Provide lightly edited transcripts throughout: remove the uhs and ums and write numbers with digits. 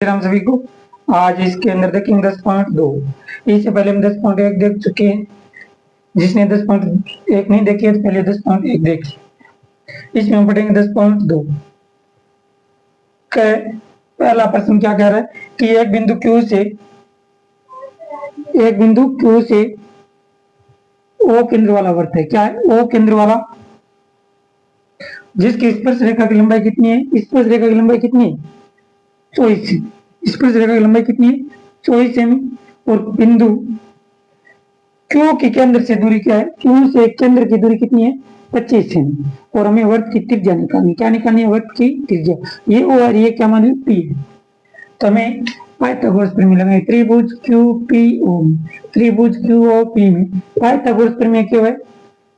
हम सभी को। आज इसके अंदर देखेंगे 10.2। इससे पहले हम 10.1 देख चुके हैं। जिसने 10.1 नहीं देखी है तो पहले 10.1 देखिए। इसमें हम पढ़ेंगे 10.2। पहला प्रश्न क्या कह रहा है कि एक बिंदु Q से O केंद्र वाला वृत्त है। क्या है? O केंद्र वाला, जिसकी स्पर्श रेखा की लंबाई कितनी है? स्पर्श रेखा की लंबाई कितनी है? 24। स्पर्श रेखा की लंबाई कितनी है? 24 सेमी। और बिंदु Q के केंद्र से दूरी क्या है? Q से केंद्र की दूरी कितनी है? 25 सेमी। और हमें वृत्त की त्रिज्या निकालनी। क्या निकालनी है? वृत्त की त्रिज्या। ये O और ये क्या मान है? P है। तो हमें पाइथागोरस प्रमेय लगाएंगे। त्रिभुज QPO में, त्रिभुज QOP में पाइथागोरस प्रमेय क्या है?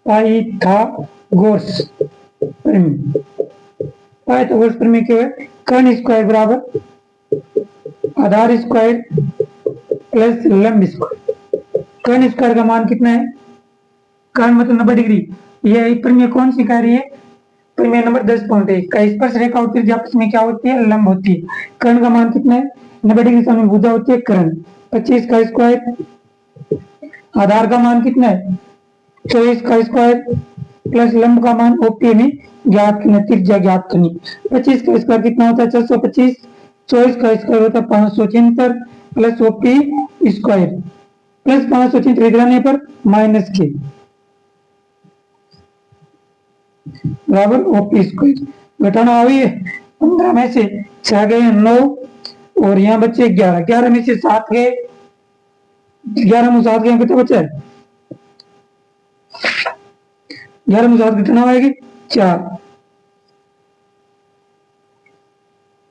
पाइथागोरस प्रमेय। पाइथागोरस प्रमेय क्या है? कर्ण स्क्वायर बराबर आधार स्क्वायर प्लस लंब स्क्वायर। कर्ण स्क्वायर का मान कितना है? कर्ण मतलब 90 डिग्री। यह प्रमेय कौन सी कह रही है? प्रमेय नंबर 10.1 का स्पर्श रेखा और त्रिज्या आपस में क्या होती है? लंब होती है। कर्ण का मान कितना है? 90 डिग्री से भुजा होती है कर्ण। 25 का स्क्वायर, आधार का मान कितना है? 24 का स्क्वायर प्लस लंब का मान OP में ज्ञात करना, त्रिज्या ज्ञात करनी। 25 का स्क्वायर कितना होता है? 425। 24 का स्क्वायर होता है 576 प्लस OP स्क्वायर प्लस 576 इधर आने पर माइनस के बराबर OP स्क्वायर। घटाना हुई है 15 में से 6 गए 9 और यहाँ बचे 11। 11 में से 7 गए, 11 में 7 गए कितना बचा है? 11 में 7 कितना आएगी? 4।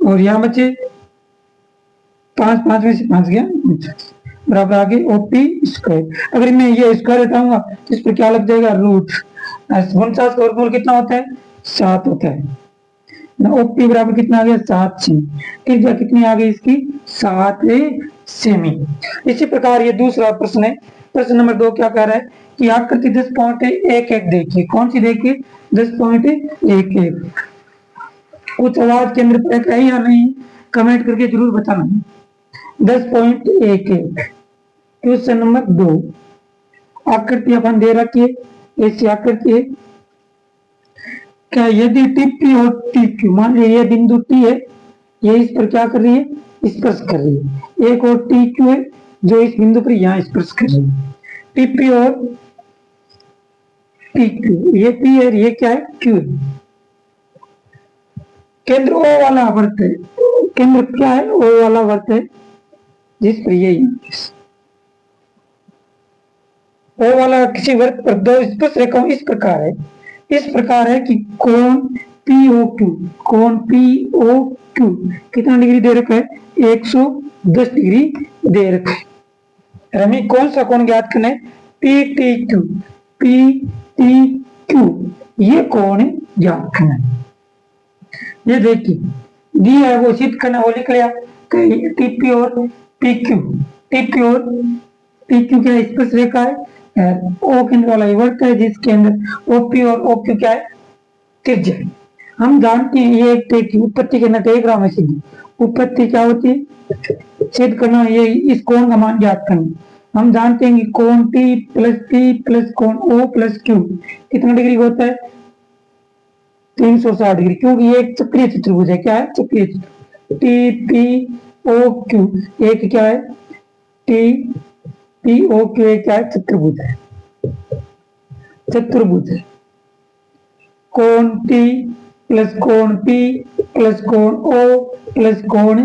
और यहाँ बचे 5, 5 में से 5 गया बराबर आगे OP स्क्वायर। अगर मैं ये स्क्वायर हटाऊंगा तो इस पर क्या लग जाएगा? रूट। 49 का वर्गमूल कितना होता है? 7 होता है। OP बराबर कितना आ गया? 7 सेमी। त्रिज्या कितनी आ गई इसकी? 7 सेमी। इसी प्रकार ये दूसरा प्रश्न है। प्रश्न नंबर 2 क्या कह रहा है कि आकृति 10.11 देखिए। कौन सी देखिए? 10.11। कुछ आवाज केंद्र पर है या नहीं? कमेंट करके जरूर बताना। 10.11 क्वेश्चन नंबर 2। आकृति अपन दे रखी है, ऐसी आकृति है। क्या यदि TP और TQ, मान लीजिए ये बिंदु T है, ये इस पर क्या कर रही है? स्पर्श कर रही है। एक और TQ है जो इस बिंदु पर यहाँ स्पर्श कर रही है। TP और TQ, ये P है, ये क्या है? Q है। केंद्र O वाला वृत्त है। केंद्र क्या है? O वाला वृत्त है जिस पर ये O वाला किसी वृत्त पर दो स्पर्श रेखाएं इस प्रकार है कि कोण POQ, कोण POQ कितना डिग्री दे रखा है? 110 डिग्री दे रखा है। हमें कौन सा कोण ज्ञात करना है? PTQ, PTQ ये कोण ज्ञात करना है। ये देखिए दिया है, वो सिद्ध करना, वो लिख लिया। TP और PQ, TP और PQ क्या स्पर्श रेखा है? O केंद्र वाला वृत्त है जिसके अंदर OP और OQ क्या है? त्रिज्या। हम जानते हैं ये एक उत्पत्ति के डायग्राम है सीधी। उत्पत्ति क्या होती है? सिद्ध करना, ये इस कोण का मान ज्ञात करना। हम जानते हैं कि कोण T प्लस P प्लस कोण O प्लस Q कितना डिग्री होता है? 360 डिग्री, क्योंकि ये एक चक्रीय चतुर्भुज है। क्या है? चक्रीय चतुर्भुज। TPOQ एक क्या है? TPOQ एक क्या है? चतुर्भुज है। चतुर्भुज है। कोण T प्लस कोण P प्लस कोण O प्लस कोण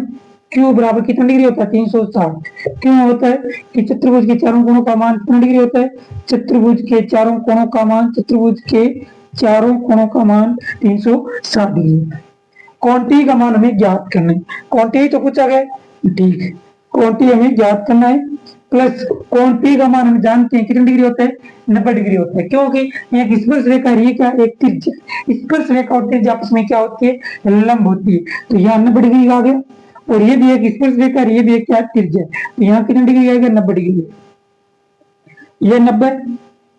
Q बराबर कितना डिग्री होता है? 360। क्यों होता है कि चतुर्भुज के चारों कोणों का मान कितना डिग्री होता है? चतुर्भुज के चारों कोणों का मान 360 डिग्री होता है। कोण T का मान हमें ज्ञात करना है। कोण T तो पूछा गया, ठीक है। कोण T हमें ज्ञात करना है प्लस कोण P का मान हम जानते हैं कितने डिग्री होता है? 90 डिग्री होता है। क्योंकि एक स्पर्श रेखा है, क्या? एक त्रिज्या। स्पर्श रेखा और त्रिज्या आपस में क्या होती है? लंब होती है। तो यहाँ 90 डिग्री आ गया। और ये भी एक स्पर्श रेखा है, ये भी एक क्या? त्रिज्या। तो यहाँ कितने डिग्री आएगा? 90 डिग्री। ये 90।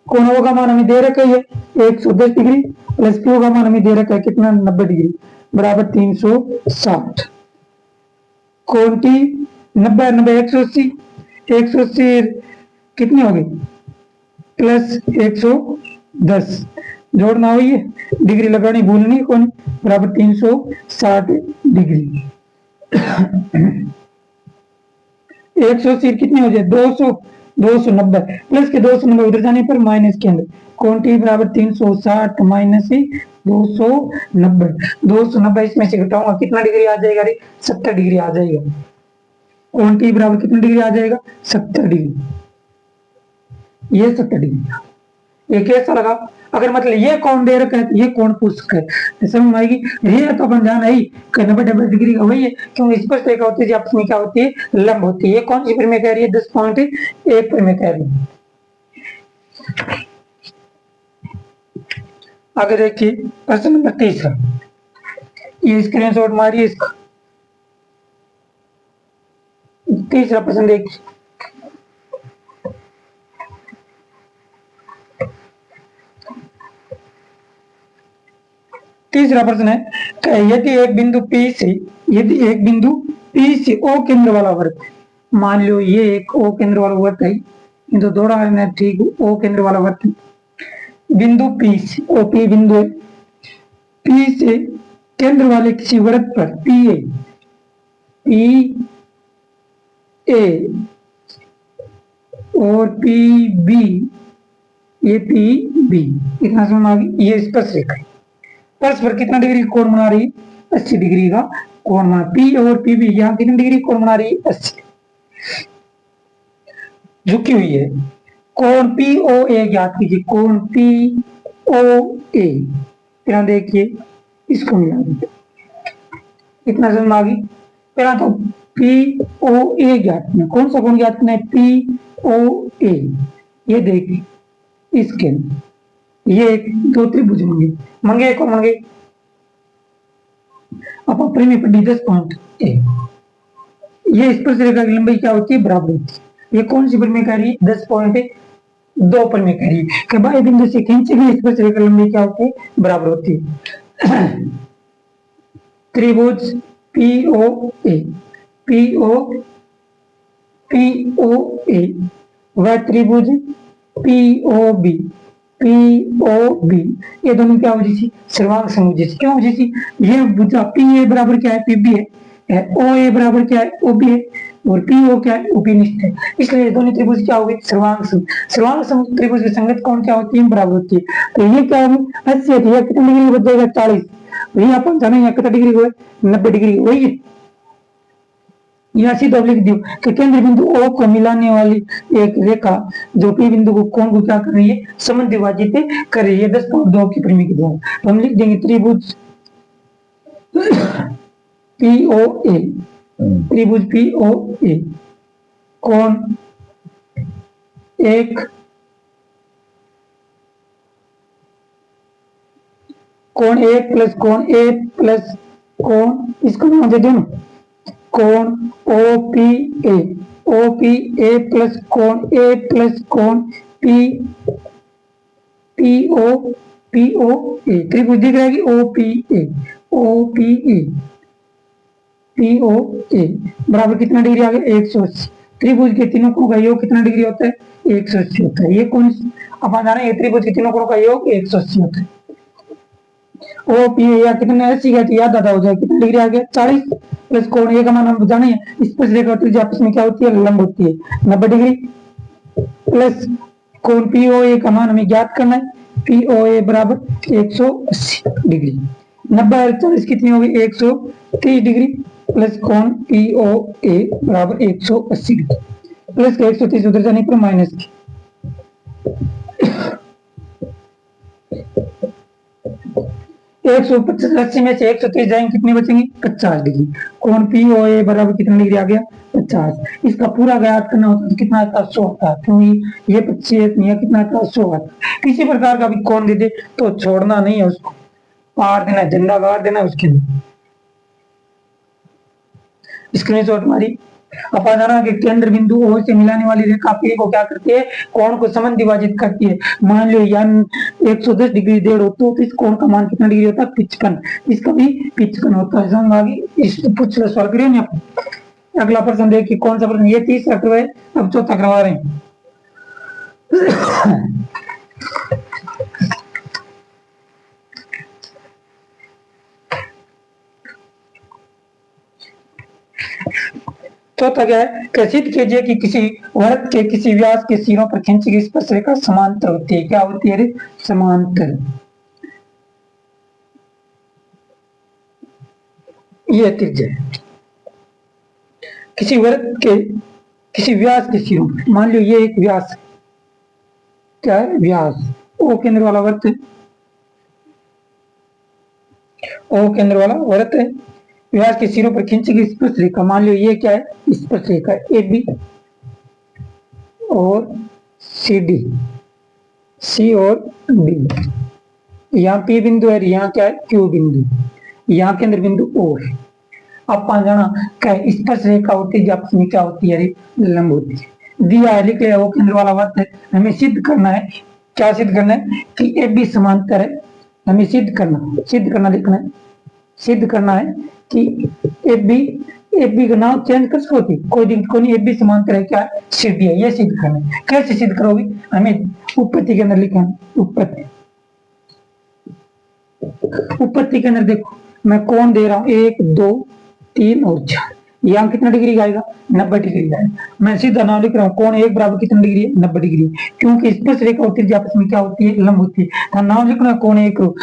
कोण O का मान हमें दे रखा है 110 डिग्री प्लस Q का मान हमें दे रखा है कितना? 90 डिग्री बराबर 360। कोण टी 90 90 180 180 कितनी होगी प्लस 110 जोड़ना हो ये डिग्री लगानी भूलनी कौन बराबर 360 डिग्री 180 कितनी हो जाए 200 290 प्लस के 290 उधर जाने पर माइनस के अंदर कौन टी बराबर 360 माइनस 290 290 इसमें से घटाऊंगा कितना डिग्री आ जाएगा रे 70 डिग्री आ जाएगा कौन टी बराबर कितनी डिग्री आ जाएगा 70 डिग्री ये 70 डिग्री ये कैसा लगा अगर मतलब ये कौन दे रखा है तो ये कौन पूछ कर तो समझ में आएगी ये तो अपन जाना ही 90 डिग्री का वही है क्योंकि स्पष्ट रेखा होती है आपस में क्या होती है लंब होती है ये कौन सी पर में कह रही है 10.1 पर में कह रही है आगे देखिए प्रश्न नंबर 3 ये स्क्रीनशॉट मारिए इसका तीसरा प्रश्न देखिए तीसरा प्रश्न है यदि एक बिंदु P से O केंद्र वाला वृत्त मान लो ये एक O केंद्र वाला वृत्त है तो दौड़ा है ठीक O केंद्र वाला वृत्त बिंदु P से OP बिंदु है P से केंद्र वाले किसी वृत्त पर PA और PB ये PB इतना समझ आ गई ये स्पर्श रेखा है परस्पर कितना डिग्री कोण बना रही है 80 डिग्री का कोण बना P और PB यहाँ कितनी डिग्री कोण बना रही है 80 झुकी हुई है कोण POA ज्ञात कीजिए कोण POA फिर देखिए इसको मिला दीजिए इतना समझ आ गई पहला तो POA ज्ञात करना कौन सा कोण ज्ञात करना है POA ये देखिए इसके ये दो त्रिभुज मंगे कौन मंगे अब परिमेय पर 10.1 ये स्पर्श रेखा की लंबाई क्या होती है बराबर होती है ये कौन सी परिमेय कह रही है 10.2 परिमेय कह रही है कि बाह्य बिंदु से खींची गई स्पर्श रेखा लंबाई क्या होती है बराबर होती है त्रिभुज POA वह त्रिभुज POB ये दोनों क्या हो जैसी सर्वांग समूह जैसी क्यों हो जैसी ये भुजा PA बराबर क्या है PB है OA बराबर क्या है OB है और PO क्या है OP निश्चित है इसलिए दोनों त्रिभुज क्या हो गए सर्वांग समूह त्रिभुज की संगत कौन क्या होती है बराबर होती है तो ये क्या होगी 80 है तो कितनी डिग्री बच जाएगा 40 वही अपन जाने यहाँ कितना डिग्री हुआ 90 डिग्री वही है यहाँ सीधा लिख दियो कि केंद्र बिंदु O को मिलाने वाली एक रेखा जो P बिंदु को कोण को क्या कर रही है समद्विभाजित कर रही है 10.2 की परिमेय के द्वारा तो हम लिख देंगे त्रिभुज POA कोण एक कोण एक प्लस कोण ए प्लस कोण इसको नाम दे दो ना कोण OPA प्लस कोण A प्लस कोण POA त्रिभुज दिख रहा है कि POA बराबर कितना डिग्री आ गया 180 त्रिभुज के तीनों कोणों का योग कितना डिग्री होता है 180 होता है ये कौन अपन जाना है त्रिभुज के तीनों कोणों का योग 180 होता है OPA या कितने 80 का याद आता हो जाए कितना डिग्री आ गया 40 प्लस कोण ए का मान हम जाने स्पर्श रेखा त्रिज्या आपस में क्या होती है लंब होती है 90 डिग्री प्लस कोण POA का मान हमें ज्ञात करना है POA बराबर 180 डिग्री 90 और 40 कितनी होगी 130 डिग्री प्लस कोण POA बराबर 180 डिग्री प्लस के 130 उधर जाने पर माइनस की 180 में से 130 जाएंगे कितने बचेंगे 50 डिग्री कोण POA बराबर कितना डिग्री आ गया 50 इसका पूरा ज्ञात करना होता है कितना आता 100 आता क्योंकि ये 25 नहीं है कितना आता 100 आता किसी प्रकार का भी कोण दे दे तो छोड़ना नहीं है उसको मार देना झंडा गाड़ देना उसके लिए स्क्रीनशॉट मारी अपन जाना कि केंद्र बिंदु O से मिलाने वाली रेखा P को क्या करती है कोण को समद्विभाजित करती है मान लो यान 110 डिग्री डेढ़ हो तो इस कोण का मान कितना डिग्री होता है 55 इसका भी 55 होता है समझ आ गई इस पूछ लो सवाल करिए ना अगला प्रश्न देखिए, कौन सा प्रश्न, ये तीसरा करवाए, अब चौथा करवा रहे हैं। चौथा क्या है, सिद्ध कीजिए कि किसी वृत्त के किसी व्यास के सिरों पर खींची गई स्पर्श रेखा समांतर होती है। क्या होती है रे? समांतर। ये त्रिज्या किसी वृत्त के किसी व्यास के सिरों, मान लो ये एक व्यास है, क्या है? व्यास। ओ केंद्र वाला वृत्त है, ओ केंद्र वाला वृत्त है, व्यास के सिरों पर खींची गई स्पर्श रेखा, मान लो ये क्या है? स्पर्श रेखा ए बी और सी डी, सी और डी। यहाँ पी बिंदु है, यहाँ क्या है? क्यू बिंदु, यहाँ केंद्र बिंदु ओ है। अब पान जाना क्या है? स्पर्श रेखा होती है आपस में क्या होती है? लंब होती है। दिया है, लिख लिया, वो केंद्र वाला वृत्त है। हमें सिद्ध करना है, क्या सिद्ध करना है? कि ए बी समांतर है। हमें सिद्ध करना लिखना है, सिद्ध करना है कि ए बी का नाम चेंज कर सकती, कोई दिक्कत नहीं, ए बी समांतर है, क्या सी डी है, ये सिद्ध करना है। कैसे सिद्ध करोगे? हमें उत्पत्ति के अंदर लिखना है। उत्पत्ति के अंदर देखो, मैं कौन दे रहा हूं, 1 2 3 और 4, यहाँ कितना डिग्री आएगा? 90 डिग्री आएगा। मैं सीधा नाम लिख रहा हूँ, कोण एक बराबर कितना डिग्री है? 90 डिग्री। क्योंकि स्पर्श रेखा और त्रिज्या आपस में क्या होती है? लंब होती है। तो नाम लिखना है कोण एक रो,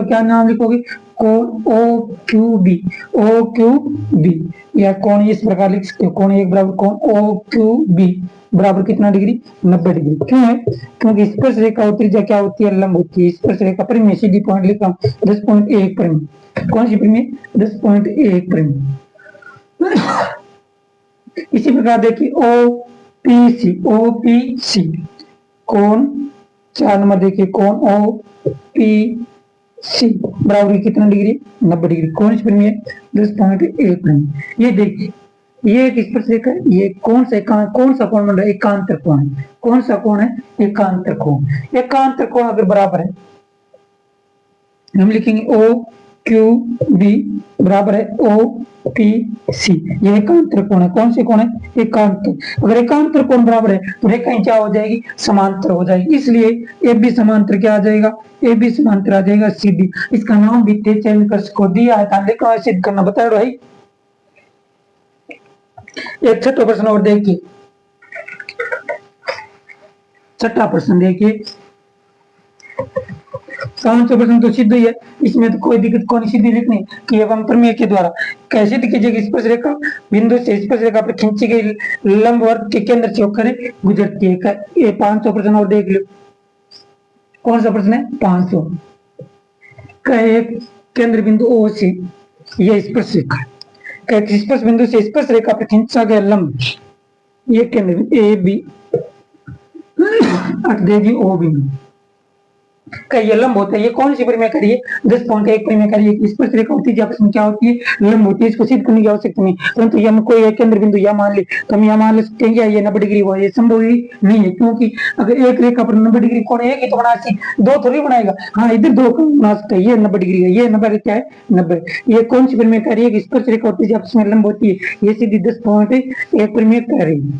क्या नाम लिखोगे? कोण O Q B, O Q B, या कोण इस प्रकार लिख सकते हो, कोण एक बराबर कोण ओ क्यू बी बराबर कितना डिग्री? 90 डिग्री। क्यों है? क्योंकि स्पर्श रेखा और त्रिज्या क्या होती है? लंब होती है। स्पर्श रेखा पर मैं सीधी पॉइंट लिख रहा हूँ 10.1 परिम। कौन सी परिम? 10.1 परिम। इसी प्रकार देखिए ओ पी सी कोण 4 नंबर देखिए, कोण ओ पी सी बराबर कितना डिग्री? 90 डिग्री। कौन सी परिम है? 10.1 परिम। ये देखिए, ये एक स्पर्श रेखा है, ये कौन सा कोण बन रहा है? एकांतर कोण है। कौन सा कोण है? एकांतर कोण। एकांतर कोण अगर बराबर है, हम लिखेंगे ओ क्यू बी बराबर है ओ पी सी, ये एकांतर कोण है। कौन से कोण है? एकांतर। अगर एकांतर कोण बराबर है तो रेखाएं क्या हो जाएगी? समांतर हो जाएगी। इसलिए ए बी समांतर क्या आ जाएगा? ए बी समांतर आ जाएगा सी डी। इसका नाम भी चेंज कर सको, दिया है लेकिन सिद्ध करना बताया भाई। एक छठा प्रश्न और देखिए, छठा प्रश्न देखिए, 500% तो सिद्ध ही है, इसमें तो कोई दिक्कत कौन सीधी लिखनी कि एवं प्रमेय के द्वारा कैसे कीजिएगा? स्पर्श रेखा बिंदु से स्पर्श रेखा पर खींची गई लंबवत के केंद्र से होकर गुजरती है। ये 500 प्रश्न और देख लो। कौन सा प्रश्न है? 500 का एक केंद्र बिंदु ओ से ये स्पर्श रेखा, स्पर्श बिंदु से स्पर्श रेखा पर खींचा गया लंब, ये केंद्र बिंदु ए बी देगी ओ बिंदु का ये लंब होता है। ये कौन सी परिमेय करिए? 10.1 परिमेय करिए। स्पर्श रेखा होती है आपस में क्या होती है? लंब होती है। इसको सिद्ध करने की आवश्यकता नहीं, परंतु हम कोई एक केंद्र बिंदु या मान ले तो हम यहाँ मान ले सकते हैं ये 90 डिग्री हुआ, ये संभव ही नहीं है, क्योंकि अगर एक रेखा पर 90 डिग्री कोण एक ही तो बना सकती, दो थोड़ी बनाएगा। हाँ, इधर दो बना सकते हैं, ये 90 डिग्री है, ये 90 क्या है? 90। ये कौन सी परिमेय करिए? स्पर्श रेखा होती है आपस में लंब होती है, ये सीधी 10.1 परिमेय कर रही है।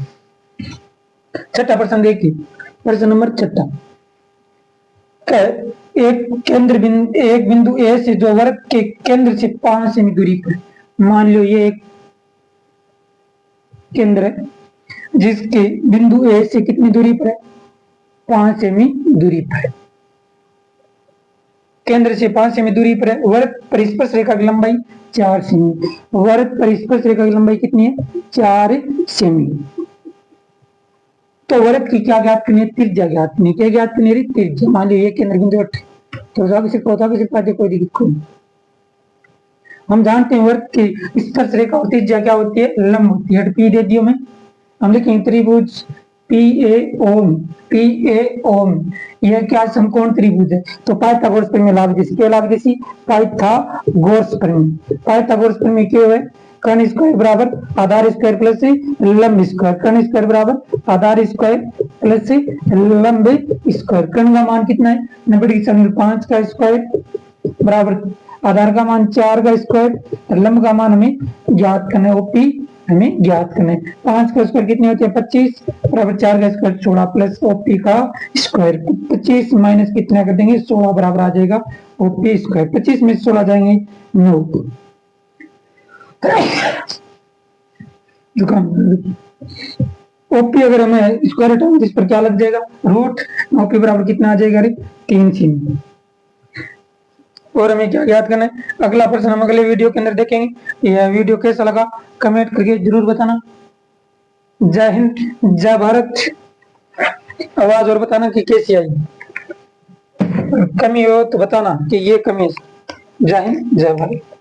छठा प्रश्न देखिए, प्रश्न नंबर छठा, एक बिंदु ए से जो वृत्त के केंद्र से 5 सेमी दूरी पर, मान लो ये एक केंद्र है जिसके बिंदु ए से कितनी दूरी पर है? 5 सेमी दूरी पर है। केंद्र से 5 सेमी दूरी पर है। वृत्त पर स्पर्श रेखा की लंबाई 4 सेमी। वृत्त पर स्पर्श रेखा की लंबाई कितनी है? 4 सेमी। तो वृत्त की क्या ज्ञात करनी है? त्रिज्या ज्ञात करनी है। क्या ज्ञात करनी है? त्रिज्या। मान लीजिए केंद्र बिंदु 8, तो कोई दिक्कत कोई। हम जानते हैं वृत्त की स्पर्श रेखा और त्रिज्या क्या होती है? लंब होती है। पी दे दियो में, हम लिखेंगे त्रिभुज पी ए ओम, यह क्या समकोण त्रिभुज है। तो पाइथागोरस प्रमेय लागू जैसी, क्या लागू जैसी? पाइथागोरस प्रमेय। पाइथागोरस प्रमेय क्या है? कर्ण स्क्वायर बराबर आधार स्क्वायर प्लस लंब स्क्वायर। कर्ण स्क्वायर बराबर आधार स्क्वायर प्लस लंब स्क्वायर। कर्ण का मान कितना है? 90 डिग्री। 5 का स्क्वायर बराबर आधार का मान 4 का स्क्वायर, लंब का मान हमें ज्ञात करना है, ओपी हमें ज्ञात करना है। 5 का स्क्वायर कितनी होती है 25 बराबर 4 का स्क्वायर 16 प्लस ओपी का स्क्वायर 25 माइनस कितना कर देंगे 16 बराबर आ जाएगा ओपी स्क्वायर 25 में 16 जाएंगे 9 जुकाम ओपी अगर हमें स्क्वायर हटाएंगे इस पर क्या लग जाएगा रूट ओपी बराबर कितना आ जाएगा 3 चिन्ह। और हमें क्या याद करना है अगला प्रश्न हम अगले वीडियो के अंदर देखेंगे। यह वीडियो कैसा लगा कमेंट करके जरूर बताना। जय हिंद जय भारत। आवाज और बताना कि कैसी आई, कमी हो तो बताना कि ये कमी है। जय हिंद जय भारत।